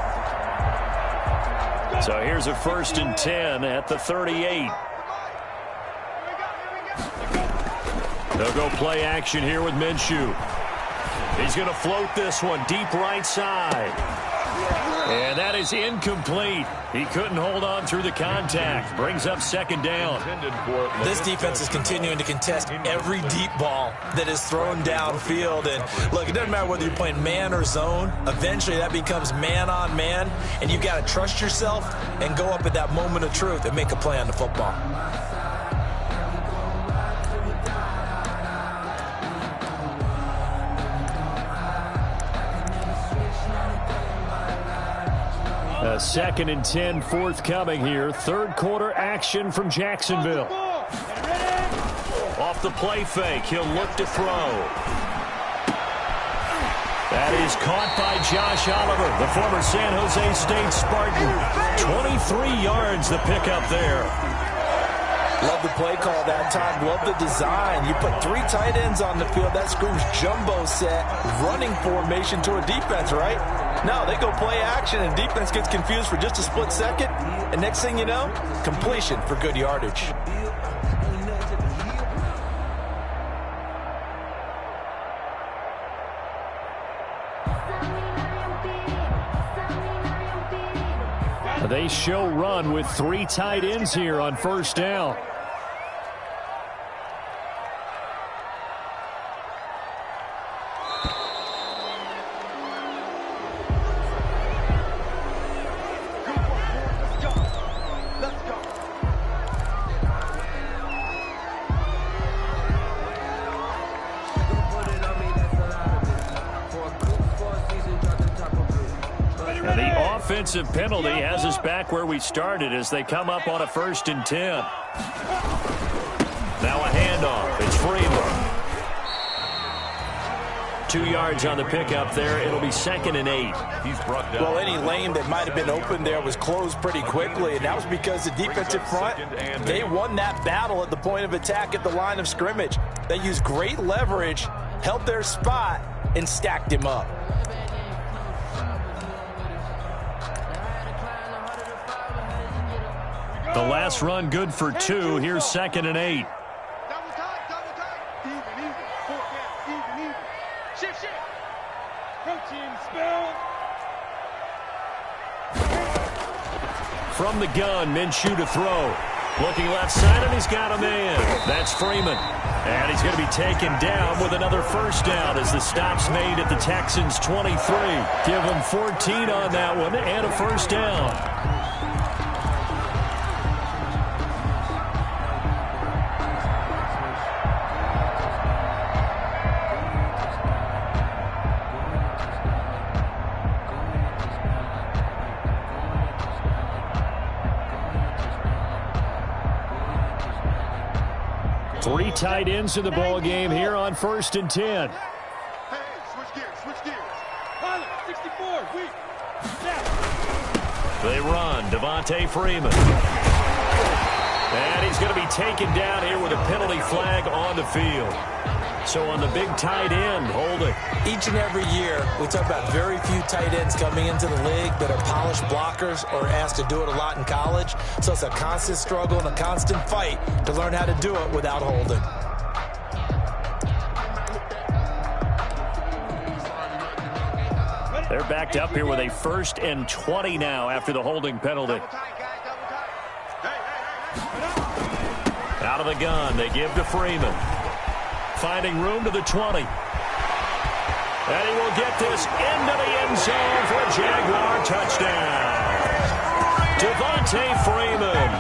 So here's a 1st and 10 at the 38. They'll go play action here with Minshew. He's going to float this one deep right side. And that is incomplete. He couldn't hold on through the contact. Brings up 2nd down. This defense is continuing to contest every deep ball that is thrown downfield. And look, it doesn't matter whether you're playing man or zone. Eventually that becomes man on man. And you've got to trust yourself and go up at that moment of truth and make a play on the football. A 2nd and 10 forthcoming here. 3rd quarter action from Jacksonville. Off the play fake, he'll look to throw. That is caught by Josh Oliver, the former San Jose State Spartan. 23 yards the pickup there. Love the play call that time. Love the design. You put 3 tight ends on the field. That screams jumbo set, running formation to a defense, right? No, they go play action, and defense gets confused for just a split second. And next thing you know, completion for good yardage. They show run with 3 tight ends here on first down. Offensive penalty has us back where we started as they come up on a 1st and 10. Now a handoff. It's Freeman. 2 yards on the pickup there. It'll be 2nd and 8. He's brought down. Well, any lane that might have been open there was closed pretty quickly, and that was because the defensive front, they won that battle at the point of attack at the line of scrimmage. They used great leverage, held their spot, and stacked him up. The last run good for 2. Here's 2nd and 8. Double tight, double tight. Even. 4 down, even. Shift. Coaching spell. From the gun, Minshew to throw. Looking left side, and he's got a man. That's Freeman. And he's going to be taken down with another 1st down as the stop's made at the Texans' 23. Give him 14 on that one and a 1st down. Three tight ends in the ball game here on 1st and 10. Hey, switch gears. 64, weak. They run. Devontae Freeman. And he's going to be taken down here with a penalty flag on the field. So on the big tight end, holding. Each and every year, we talk about very few tight ends coming into the league that are polished blockers or asked to do it a lot in college. So it's a constant struggle and a constant fight to learn how to do it without holding. They're backed up here with a 1st and 20 now after the holding penalty. Out of the gun, they give to Freeman. Finding room to the 20. And he will get this into the end zone for a Jaguar touchdown. Devontae Freeman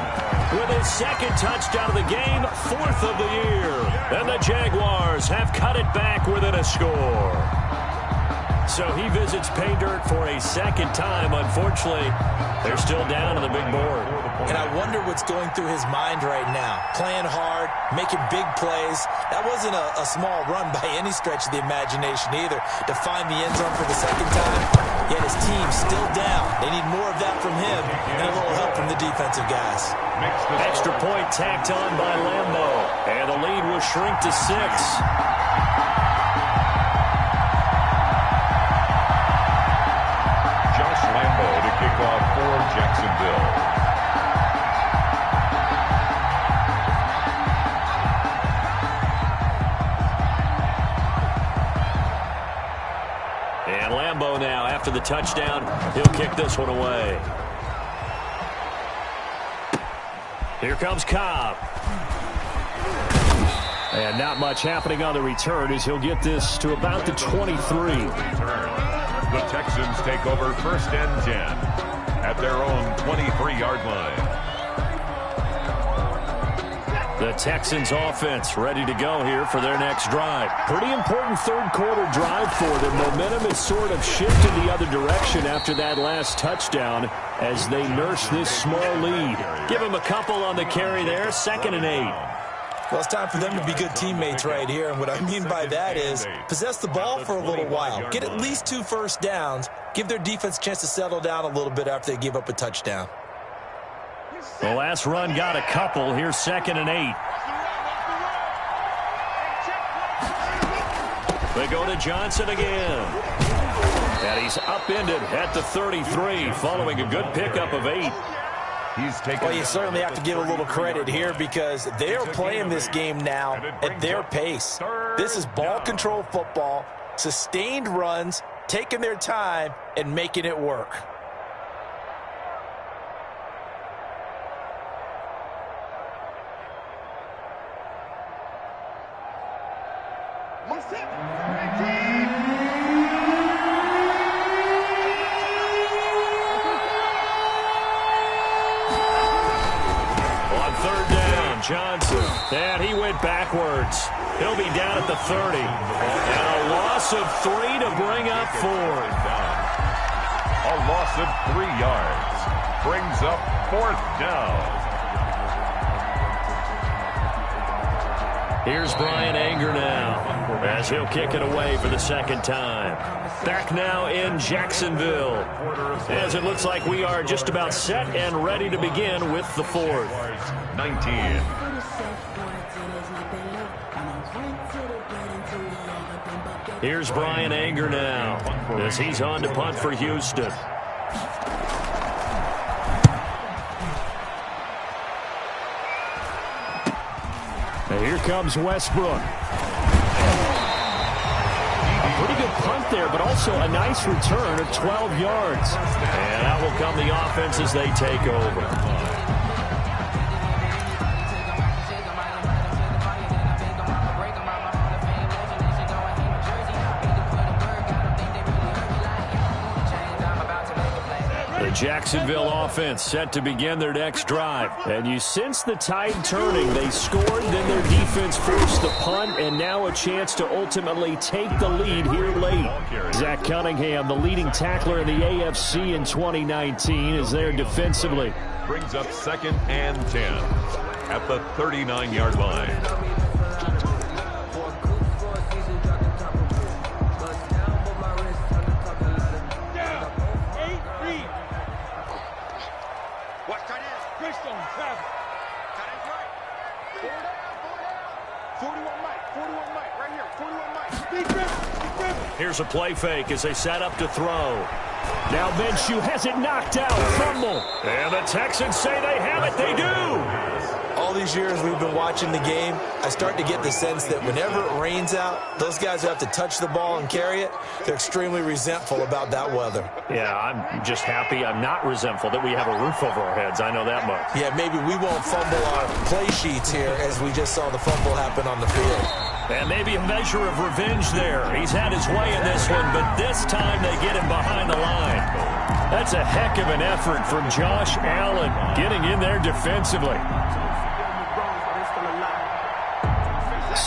with his 2nd touchdown of the game, 4th of the year. And the Jaguars have cut it back within a score. So he visits pay dirt for a 2nd time. Unfortunately, they're still down on the big board. And I wonder what's going through his mind right now. Playing hard, making big plays. That wasn't a small run by any stretch of the imagination either. To find the end zone for the 2nd time, yet his team's still down. They need more of that from him and a little help from the defensive guys. Extra point tacked on by Lambo. And the lead will shrink to 6. Lambo to kick off for Jacksonville. And Lambo now, after the touchdown, he'll kick this one away. Here comes Cobb. And not much happening on the return as he'll get this to about the 23. The Texans take over 1st and 10 at their own 23-yard line. The Texans offense ready to go here for their next drive. Pretty important 3rd quarter drive for them. Momentum has sort of shifted the other direction after that last touchdown as they nurse this small lead. Give them a couple on the carry there, 2nd and 8. Well, it's time for them to be good teammates right here. And what I mean by that is possess the ball for a little while. Get at least 2 first downs. Give their defense a chance to settle down a little bit after they give up a touchdown. The last run got a couple. Here's 2nd and 8. They go to Johnson again. And he's upended at the 33 following a good pickup of 8. Well, you certainly have to give a little credit here because they are playing this game now at their pace. This is ball control football, sustained runs, taking their time, and making it work. On third down, Johnson. And he went backwards. He'll be down at the 30. And a loss of 3 to bring up 4. A loss of 3 yards. Brings up 4th down. Here's Brian Anger now as he'll kick it away for the second time. Back now in Jacksonville as it looks like we are just about set and ready to begin with the 4th. 19. Here's Brian Anger now as he's on to punt for Houston. And here comes Westbrook. A pretty good punt there, but also a nice return of 12 yards. And out will come the offense as they take over. The Jacksonville offense set to begin their next drive. And you sense the tide turning. They scored, then their defense forced the punt, and now a chance to ultimately take the lead here late. Zach Cunningham, the leading tackler in the AFC in 2019, is there defensively. Brings up 2nd and 10 at the 39-yard line. Here's a play fake as they set up to throw. Now Minshew has it knocked out. Fumble. And the Texans say they have it. They do. All these years we've been watching the game, I start to get the sense that whenever it rains out, those guys who have to touch the ball and carry it, they're extremely resentful about that weather. Yeah, I'm just happy I'm not resentful that we have a roof over our heads. I know that much. Yeah, maybe we won't fumble our play sheets here as we just saw the fumble happen on the field. And maybe a measure of revenge there. He's had his way in this one, but this time they get him behind the line. That's a heck of an effort from Josh Allen getting in there defensively.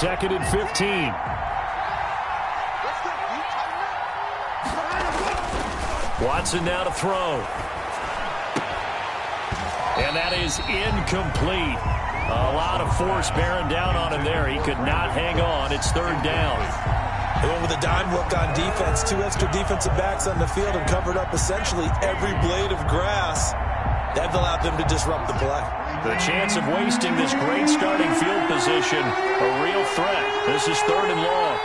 2nd and 15. Watson now to throw. And that is incomplete. A lot of force bearing down on him there. He could not hang on. It's 3rd down. They went with a dime look on defense. 2 extra defensive backs on the field and covered up essentially every blade of grass. That allowed them to disrupt the play. The chance of wasting this great starting field position, a real threat. This is 3rd and long.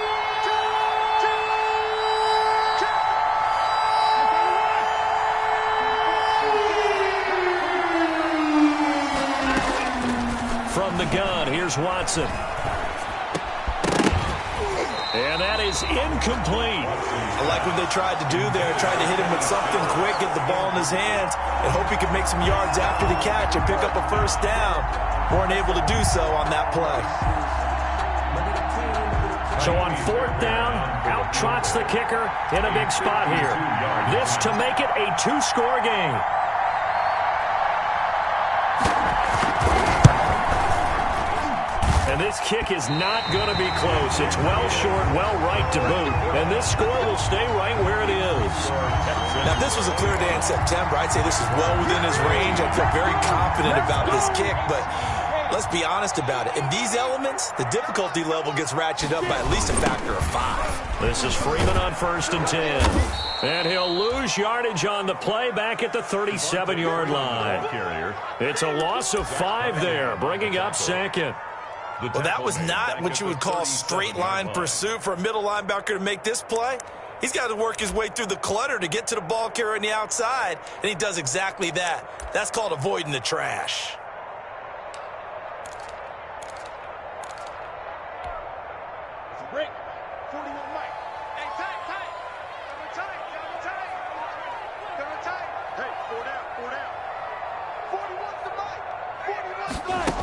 From the gun, here's Watson. And that is incomplete. I like what they tried to do there, tried to hit him with something quick, get the ball in his hands, and hope he could make some yards after the catch and pick up a 1st down. Weren't able to do so on that play. So on 4th down, out trots the kicker in a big spot here. This to make it a 2-score game. And this kick is not going to be close. It's well short, well right to boot. And this score will stay right where it is. Now, if this was a clear day in September, I'd say this is well within his range. I feel very confident about this kick, but let's be honest about it. In these elements, the difficulty level gets ratcheted up by at least a factor of 5. This is Freeman on 1st and 10. And he'll lose yardage on the play back at the 37-yard line. It's a loss of 5 there, bringing up 2nd. Well, that was not what you would call straight-line pursuit for a middle linebacker to make this play. He's got to work his way through the clutter to get to the ball carrier on the outside, and he does exactly that. That's called avoiding the trash. Break. 41 Mike. Hey, tight. Double tight. Hey, 4 down. 41's the Mike. 41's the Mike.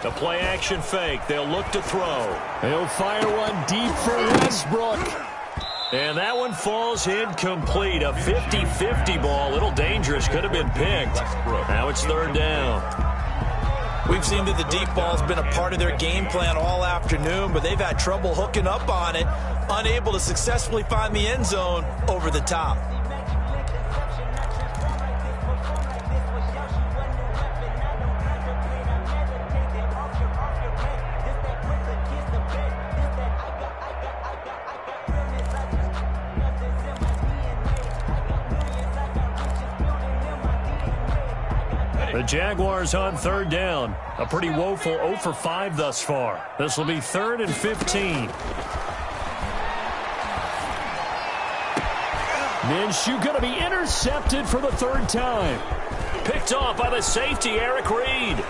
The play action fake. They'll look to throw. He'll fire one deep for Westbrook. And that one falls incomplete. A 50-50 ball. A little dangerous. Could have been picked. Now it's third down. We've seen that the deep ball's been a part of their game plan all afternoon, but they've had trouble hooking up on it, unable to successfully find the end zone over the top. The Jaguars on third down. A pretty woeful 0 for 5 thus far. This will be 3rd and 15. Minshew going to be intercepted for the 3rd time. Picked off by the safety, Eric Reed.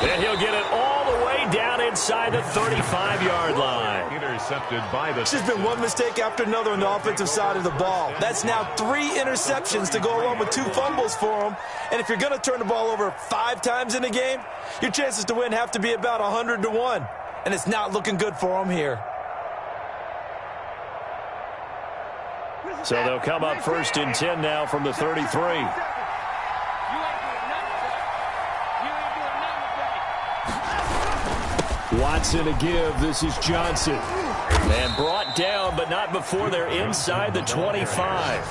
And he'll get it all the way down inside the 35-yard line. Intercepted by the... It's just been one mistake after another on the offensive side of the ball. That's now 3 interceptions to go along with 2 fumbles for him. And if you're going to turn the ball over 5 times in a game, your chances to win have to be about 100 to 1. And it's not looking good for him here. So they'll come up 1st and 10 now from the 33. Watson to give. This is Johnson. And brought down, but not before they're inside the 25.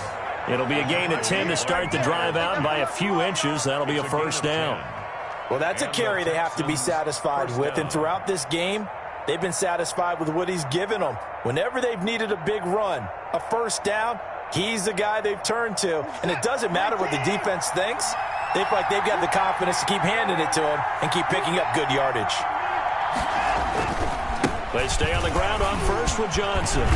It'll be a gain of 10 to start the drive out, and by a few inches, that'll be a 1st down. Well, that's a carry they have to be satisfied with, and throughout this game, they've been satisfied with what he's given them. Whenever they've needed a big run, a 1st down, he's the guy they've turned to. And it doesn't matter what the defense thinks. They feel like they've got the confidence to keep handing it to him and keep picking up good yardage. They stay on the ground on 1st with Johnson.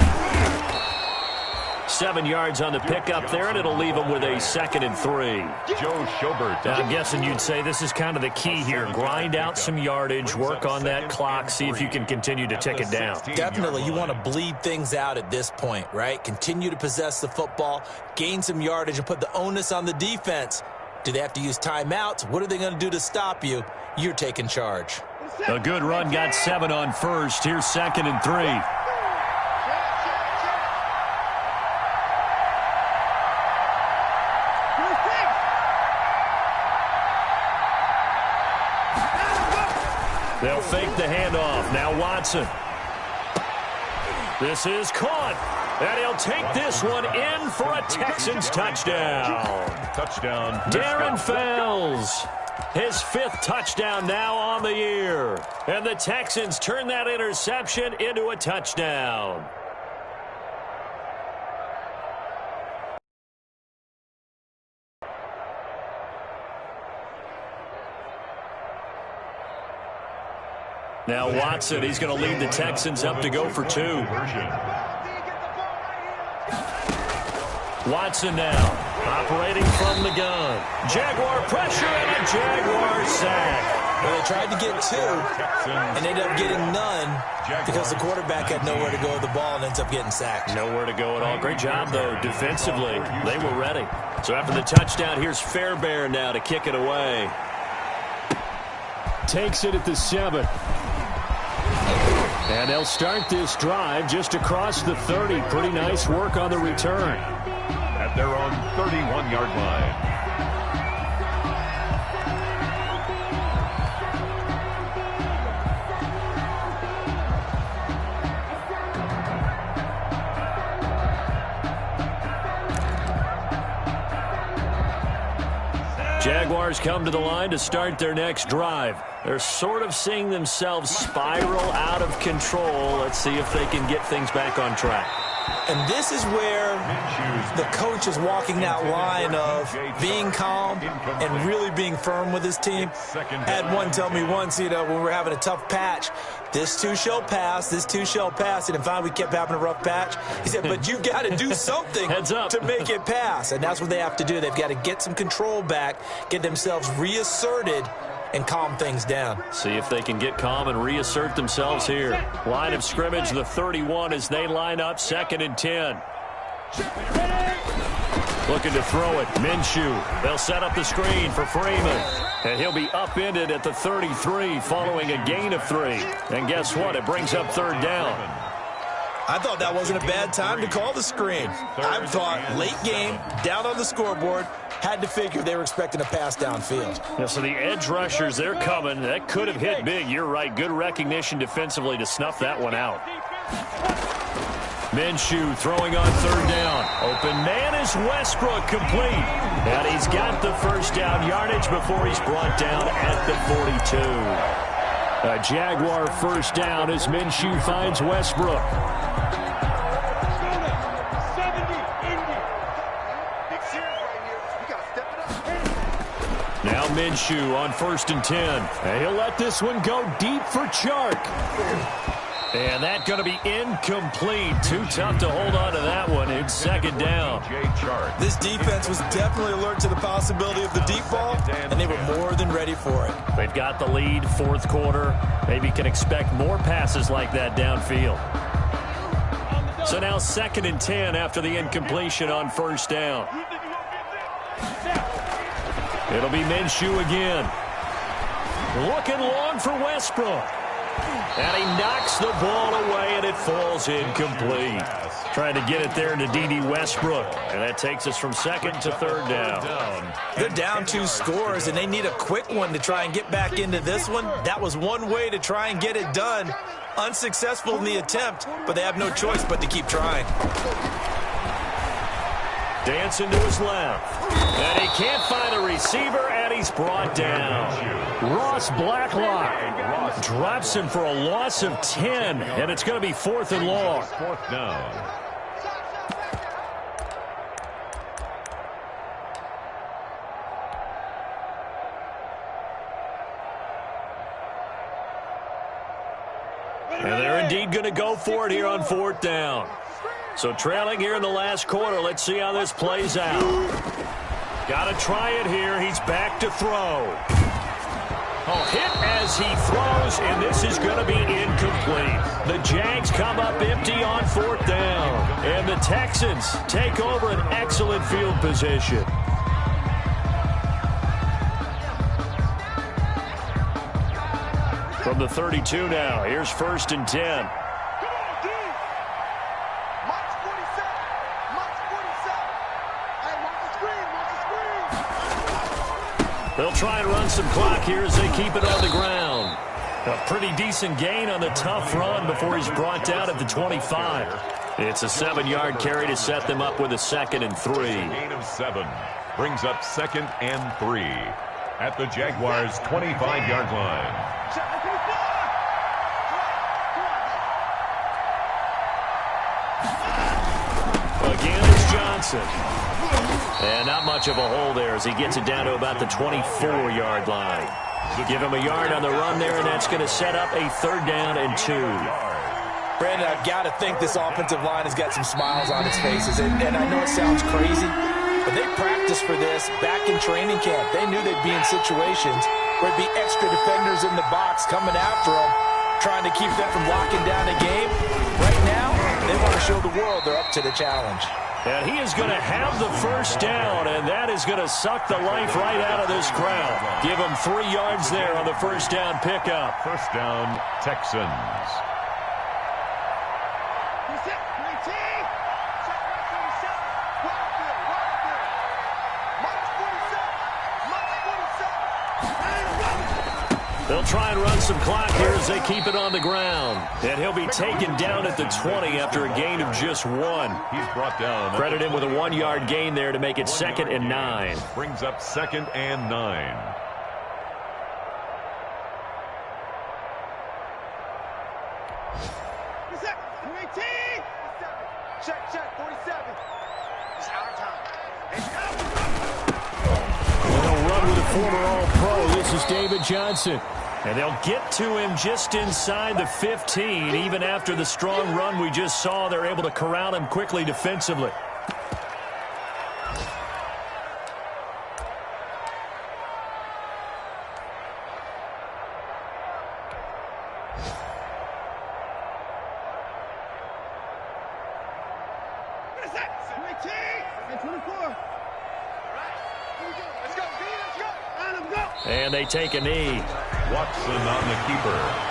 7 yards on the pickup there, and it'll leave them with a 2nd and 3. Joe Schobert. Now, I'm guessing you'd say this is kind of the key here. Grind out some yardage, work on that clock, see if you can continue to tick it down. Definitely, you want to bleed things out at this point, right? Continue to possess the football, gain some yardage, and put the onus on the defense. Do they have to use timeouts? What are they going to do to stop you? You're taking charge. A good run got 7 on 1st. Here's 2nd and 3. They'll fake the handoff. Now Watson. This is caught. And he'll take this one in for a Texans touchdown. Touchdown. Darren Fells. His 5th touchdown now on the year. And the Texans turn that interception into a touchdown. Now Watson, he's going to lead the Texans up to go for 2. Watson now. Operating from the gun. Jaguar pressure and a Jaguar sack. Well, they tried to get 2 and ended up getting none because the quarterback had nowhere to go with the ball and ends up getting sacked. Nowhere to go at all. Great job, though, defensively. They were ready. So after the touchdown, here's Fairbairn now to kick it away. Takes it at the 7. And they'll start this drive just across the 30. Pretty nice work on the return. At their own 31-yard line. Jaguars come to the line to start their next drive. They're sort of seeing themselves spiral out of control. Let's see if they can get things back on track. And this is where the coach is walking that line of being calm and really being firm with his team. I had one tell me once, when we were having a tough patch, this too shall pass, this too shall pass. And finally we kept having a rough patch. He said, but you got to do something to make it pass. And that's what they have to do. They've got to get some control back, get themselves reasserted, and calm things down. See if they can get calm and reassert themselves here. Line of scrimmage, the 31 as they line up, 2nd and 10. Looking to throw it. Minshew. They'll set up the screen for Freeman. And he'll be upended at the 33 following a gain of 3. And guess what? It brings up 3rd down. I thought that wasn't a bad time to call the screen. I thought late game, down on the scoreboard, had to figure they were expecting a pass downfield. Yeah, so the edge rushers, they're coming. That could have hit big. You're right. Good recognition defensively to snuff that one out. Minshew throwing on 3rd down. Open man is Westbrook, complete. And he's got the first down yardage before he's brought down at the 42. A Jaguar first down as Minshew finds Westbrook. Now Minshew on 1st and 10. And he'll let this one go deep for Chark. And that's going to be incomplete. Too tough to hold on to that one. It's 2nd down. This defense was definitely alert to the possibility of the deep ball, and they were more than ready for it. They've got the lead, 4th quarter. Maybe can expect more passes like that downfield. So now 2nd and 10 after the incompletion on 1st down. It'll be Minshew again. Looking long for Westbrook. And he knocks the ball away, and it falls incomplete. Trying to get it there to D.D. Westbrook. And that takes us from 2nd to 3rd down. They're down 2 scores, and they need a quick one to try and get back into this one. That was one way to try and get it done. Unsuccessful in the attempt, but they have no choice but to keep trying. Dancing to his left. And he can't find a receiver, and he's brought down. Ross Blacklock drops him for a loss of 10, and it's going to be 4th and long. 4th down. And they're indeed going to go for it here on 4th down. So trailing here in the last quarter. Let's see how this plays out. Got to try it here. He's back to throw. Oh, hit as he throws, and this is going to be incomplete. The Jags come up empty on 4th down. And the Texans take over an excellent field position. From the 32 now, here's 1st and 10. They'll try and run some clock here as they keep it on the ground. A pretty decent gain on the tough run before he's brought down at the 25. It's a 7-yard carry to set them up with a 2nd and 3. Gain of 7 brings up 2nd and 3 at the Jaguars' 25-yard line. Again, it's Johnson. And not much of a hole there as he gets it down to about the 24-yard line. Give him a yard on the run there, and that's going to set up a 3rd down and 2. Brandon, I've got to think this offensive line has got some smiles on its faces. And I know it sounds crazy, but they practiced for this back in training camp. They knew they'd be in situations where it'd be extra defenders in the box coming after them, trying to keep them from locking down a game. Right now, they want to show the world they're up to the challenge. And he is going to have the first down, and that is going to suck the life right out of this crowd. Give him 3 yards there on the first down pickup. First down, Texans. They'll try and run some clock here as they keep it on the ground. And he'll be taken down at the 20 after a gain of just 1. He's brought down. Credit him with a 1-yard gain there to make it 2nd and 9. Brings up 2nd and 9. Check, 47. It's our time. And they'll run with a former All-Pro. This is David Johnson. And they'll get to him just inside the 15. Even after the strong run we just saw, they're able to corral him quickly defensively. And they take a knee. Watson on the keeper.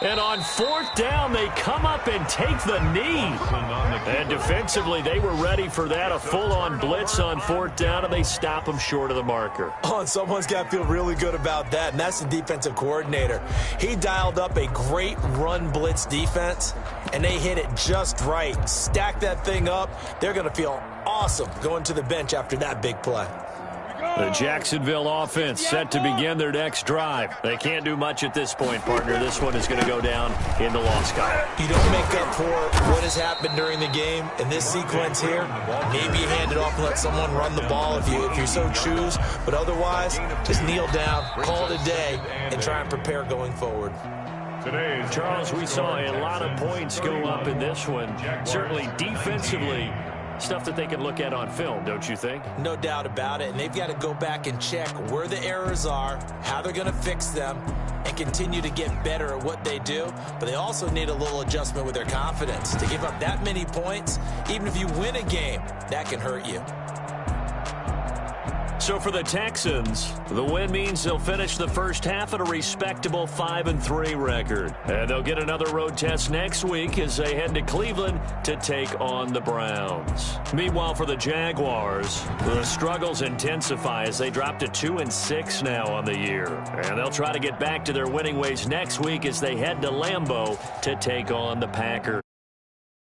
And on fourth down, they come up and take the knee. And defensively, they were ready for that, a full-on blitz on fourth down, and they stop them short of the marker. Oh, and someone's got to feel really good about that, and that's the defensive coordinator. He dialed up a great run blitz defense, and they hit it just right. Stack that thing up. They're going to feel awesome going to the bench after that big play. The Jacksonville offense set to begin their next drive. They can't do much at this point, partner. This one is going to go down in the loss column. You don't make up for what has happened during the game. In this sequence here, maybe you hand it off and let someone run the ball if you so choose. But otherwise, just kneel down, call it a day, and try and prepare going forward. Charles, we saw a lot of points go up in this one. Certainly defensively, stuff that they can look at on film, don't you think? No doubt about it, and they've got to go back and check where the errors are, how they're going to fix them, and continue to get better at what they do. But they also need a little adjustment with their confidence. To give up that many points, even if you win a game, that can hurt you. So for the Texans, the win means they'll finish the first half at a respectable 5-3 record. And they'll get another road test next week as they head to Cleveland to take on the Browns. Meanwhile, for the Jaguars, the struggles intensify as they drop to 2-6 now on the year. And they'll try to get back to their winning ways next week as they head to Lambeau to take on the Packers.